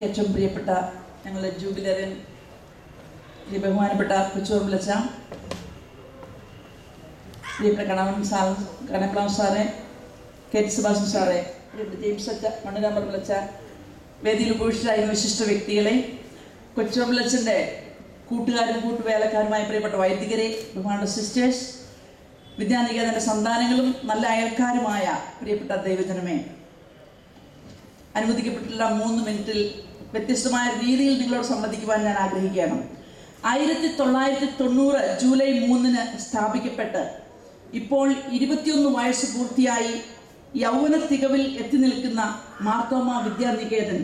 ഏറ്റവും പ്രിയപ്പെട്ട ഞങ്ങളുടെ ജൂബിലറിയൻ ബഹുമാനപ്പെട്ട കൊച്ചുപറമ്പിലച്ച, പ്രിയപ്പെട്ട കണപ്ലാം സാറെ, കെ ടി സുഭാഷൻ സാറെ, പ്രിയപ്പെട്ട ജെയിംസ് അച്ച, മണ്ണുരാമ്പറമ്പിലച്ച, വേദിയിൽ ഉപേക്ഷിച്ചായിരുന്ന വിശിഷ്ട വ്യക്തികളെ, കൊച്ചുപറമ്പിലച്ചൻ്റെ കൂട്ടുകാരും കൂട്ടുവേലക്കാരുമായ പ്രിയപ്പെട്ട വൈദികരെ, ബഹുമാനപ്പെട്ട സിസ്റ്റേഴ്സ്, വിദ്യാനികേതൻ്റെ സന്താനങ്ങളും നല്ല അയൽക്കാരുമായ പ്രിയപ്പെട്ട ദൈവജനമേ, അനുവദിക്കപ്പെട്ടിട്ടുള്ള 3 മിനിറ്റിൽ വ്യത്യസ്തമായ രീതിയിൽ നിങ്ങളോട് സംവദിക്കുവാൻ ഞാൻ ആഗ്രഹിക്കുകയാണ്. 1990 ജൂലൈ 3 സ്ഥാപിക്കപ്പെട്ട് ഇപ്പോൾ 21 വയസ്സ് പൂർത്തിയായി യൗവന തികവിൽ എത്തി നിൽക്കുന്ന മാർത്തോമ വിദ്യാനികേതൻ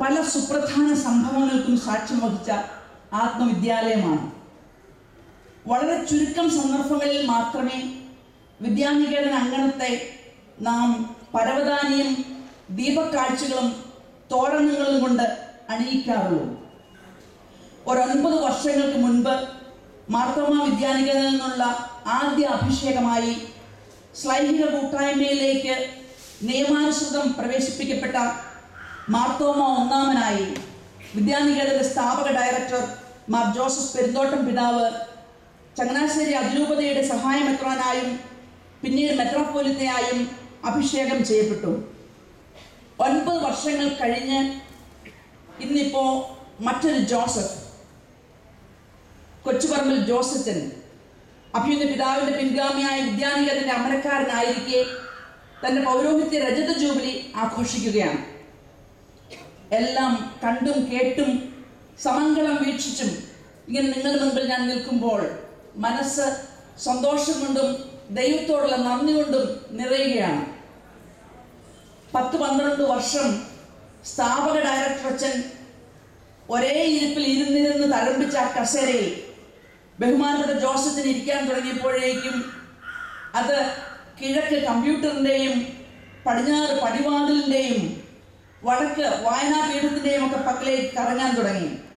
പല സുപ്രധാന സംഭവങ്ങൾക്കും സാക്ഷ്യം വഹിച്ച ആത്മവിദ്യാലയമാണ്. വളരെ ചുരുക്കം സന്ദർഭങ്ങളിൽ മാത്രമേ വിദ്യാനികേതൻ അങ്കണത്തെ നാം പരവതാനിയും ദീപക്കാഴ്ചകളും തോരണങ്ങളും കൊണ്ട് അണിയിക്കാറുള്ളൂ. 9 വർഷങ്ങൾക്ക് മുൻപ് മാർത്തോമ വിദ്യാനികേതനിൽ നിന്നുള്ള ആദ്യ അഭിഷേകമായി ശ്ലൈഹിക കൂട്ടായ്മയിലേക്ക് നിയമാനുസൃതം പ്രവേശിപ്പിക്കപ്പെട്ട മാർത്തോമ ഒന്നാമനായി വിദ്യാനികേതന്റെ സ്ഥാപക ഡയറക്ടർ മാർ ജോസഫ് പെരുന്തോട്ടം പിതാവ് ചങ്ങനാശ്ശേരി അതിരൂപതയുടെ സഹായ മെത്രാനായും പിന്നീട് മെത്രാപ്പോലിത്തയായും അഭിഷേകം ചെയ്യപ്പെട്ടു. 9 വർഷങ്ങൾ കഴിഞ്ഞ് ഇന്നിപ്പോൾ മറ്റൊരു ജോസഫ്, കൊച്ചുപറമ്പിൽ ജോസച്ചൻ, അഭിയുന്ന പിതാവിൻ്റെ പിൻഗാമിയായ വിദ്യാനികേതൻ്റെ അമരക്കാരനായിരിക്കെ തൻ്റെ പൗരോഹിത്യ രജത ജൂബിലി ആഘോഷിക്കുകയാണ്. എല്ലാം കണ്ടും കേട്ടും സമങ്കളം വീക്ഷിച്ചും ഇങ്ങനെ നിങ്ങളുടെ മുൻപിൽ ഞാൻ നിൽക്കുമ്പോൾ മനസ്സ് സന്തോഷം കൊണ്ടും ദൈവത്തോടുള്ള നന്ദി കൊണ്ടും നിറയുകയാണ്. 10-12 വർഷം സ്ഥാപക ഡയറക്ടർ അച്ഛൻ ഒരേ ഇരിപ്പിൽ ഇരുന്നിരുന്ന് തഴമ്പിച്ച ആ കസേരയിൽ ബഹുമാനപ്പെട്ട ജോസഫിന് ഇരിക്കാൻ തുടങ്ങിയപ്പോഴേക്കും അത് കിഴക്ക് കമ്പ്യൂട്ടറിൻ്റെയും പടിഞ്ഞാറ് പടിവാതിലിൻ്റെയും വടക്ക് വായനാപീഠത്തിൻ്റെയും ഒക്കെ പക്കലേക്ക് കറങ്ങാൻ തുടങ്ങി.